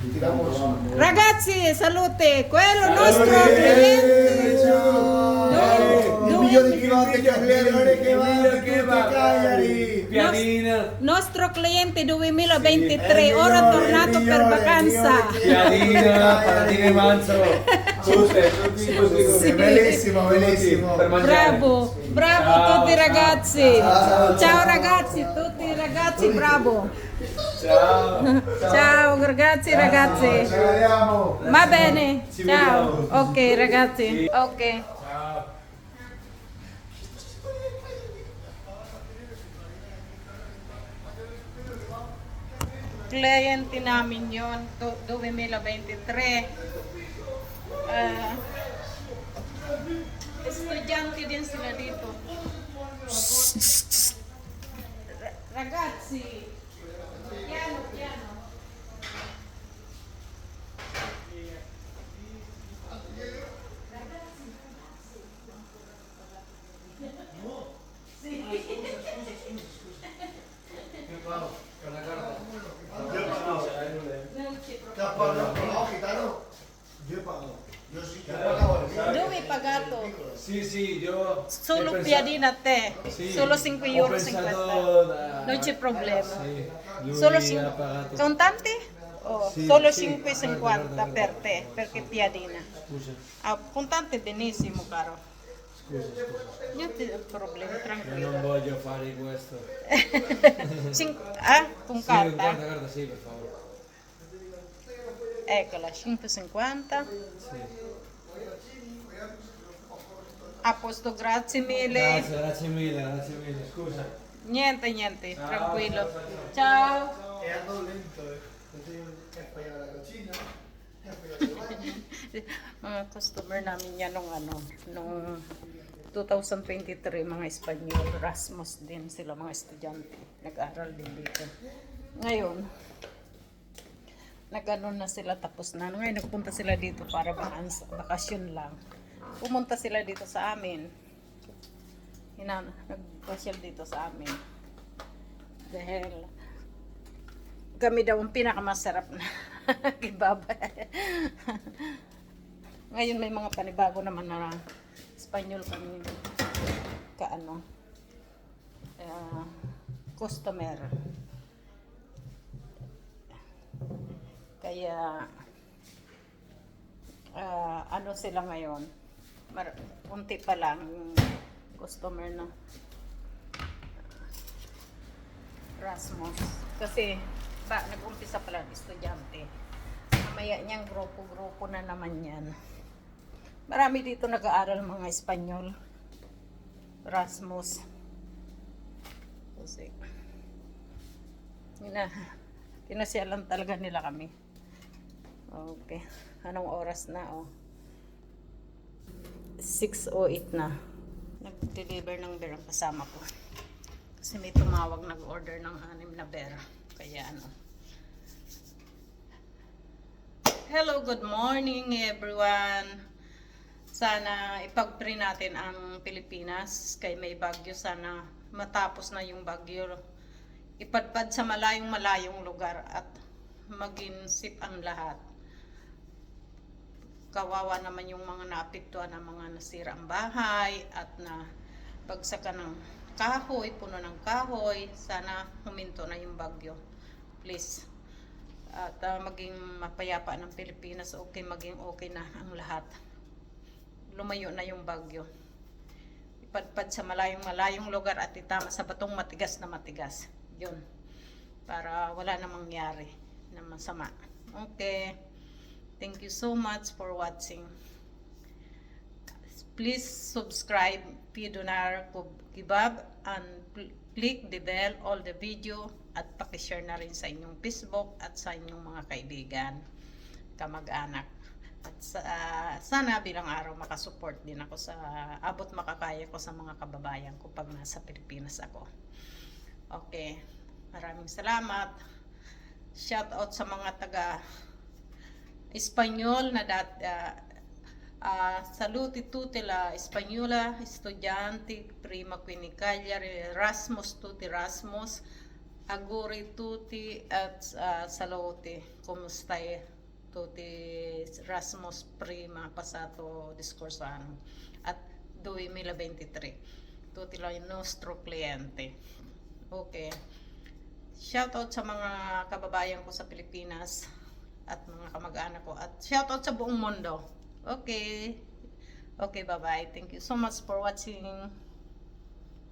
Ragazzi, salute, quello nostro cliente. Il migliore di Chilotte Cagliari che va Cagliari. Piadina. Nostro cliente 2023, ora tornato per vacanza. Piadina, patatine manzo. Tutte, Sì. Bellissimo, bellissimo. Per mangiare. Bravo, bravo Ciao, tutti ragazzi. ciao. Ciao ragazzi, tutti i ragazzi, bravo. Ciao. Ciao ragazzi, Ci ragazzi. vediamo. Va bene, Ci ciao. vediamo. Ok ragazzi, ok. Ciao. Kliyente namin yon 2023. Estudyante din sila dito. Ragazzi, piano, piano. Dove pagato? Sì, sì, io... Solo ho pensato- piadina te, Sì, solo 5 ho euro pensato 50. Non c'è problema. Sì, lui Solo ha 5 pagato. contanti? O Sì, solo sì, 5,50 guarda. per te, perché piadina. Scusa, Ah, contante benissimo, caro. scusa. Niente problema, Io non tranquillo. voglio fare questo. Con Sì, carta? guarda, sì, per favore. Eccola, 5,50. Sì. A posto, grazie mille. Grazie mille, scusa. Niente, niente, Ciao. tranquillo. Ciao. E ando lento, così è poi alla cucina, e poi alla bagno. Mga customer namin yan nung 2023, mga Espanyol, Erasmus din sila, mga estudyante, nag-aral din dito. Ngayon, nag-ano na sila, tapos na. Ngayon, nagpunta sila dito para bakasyon lang. Pumunta sila dito sa amin. Nagpasyal dito sa amin. Dahil kami daw ang pinakamasarap na kebab. Ngayon may mga panibago naman na Espanyol kami customer. Kaya ano sila ngayon? Unti pa lang yung customer na Rasmus. Kasi nag-umpisa pa lang estudyante. Mamaya niyang grupo-grupo na naman yan. Marami dito nag-aaral mga Espanyol. Rasmus. Kasi pinasyalan talaga nila kami. Okay. Anong oras na? 6:08 na. Nag-deliver ng beer ang kasama ko. Kasi may tumawag, nag-order ng 6 na beer. Kaya Hello, good morning everyone. Sana ipag-pray natin ang Pilipinas kay may bagyo. Sana matapos na yung bagyo. Ipadpad sa malayong lugar at maging safe ang lahat. Kawawa naman yung mga naapektuhan ng mga nasirang bahay at na bagsakan ng kahoy, puno ng kahoy. Sana huminto na yung bagyo. Please. At maging mapayapa ng Pilipinas, maging okay na ang lahat. Lumayo na yung bagyo. Ipadpad sa malayong lugar at itama sa batong matigas na matigas. Yun. Para wala na mangyari na masama. Okay. Thank you so much for watching. Please subscribe Pidonar Kebab and click the bell all the video at pakishare na rin sa inyong Facebook at sa inyong mga kaibigan, kamag-anak. At sana bilang araw makasupport din ako sa abot makakaya ko sa mga kababayan ko pag nasa Pilipinas ako. Okay. Maraming salamat. Shout out sa mga taga Espanyol na saluti tutti la Spagnola, estudianti, prima qui in Cagliari, Erasmus, tutti Erasmus, Auguri tutti at salute. Comustai tutti Rasmus prima passato discorso anno at 2023. Tutti i nostro cliente. Okay. Shoutout sa mga kababayan ko sa Pilipinas at mga kamag-anak ko at shoutout sa buong mundo. Okay. Okay, bye-bye. Thank you so much for watching.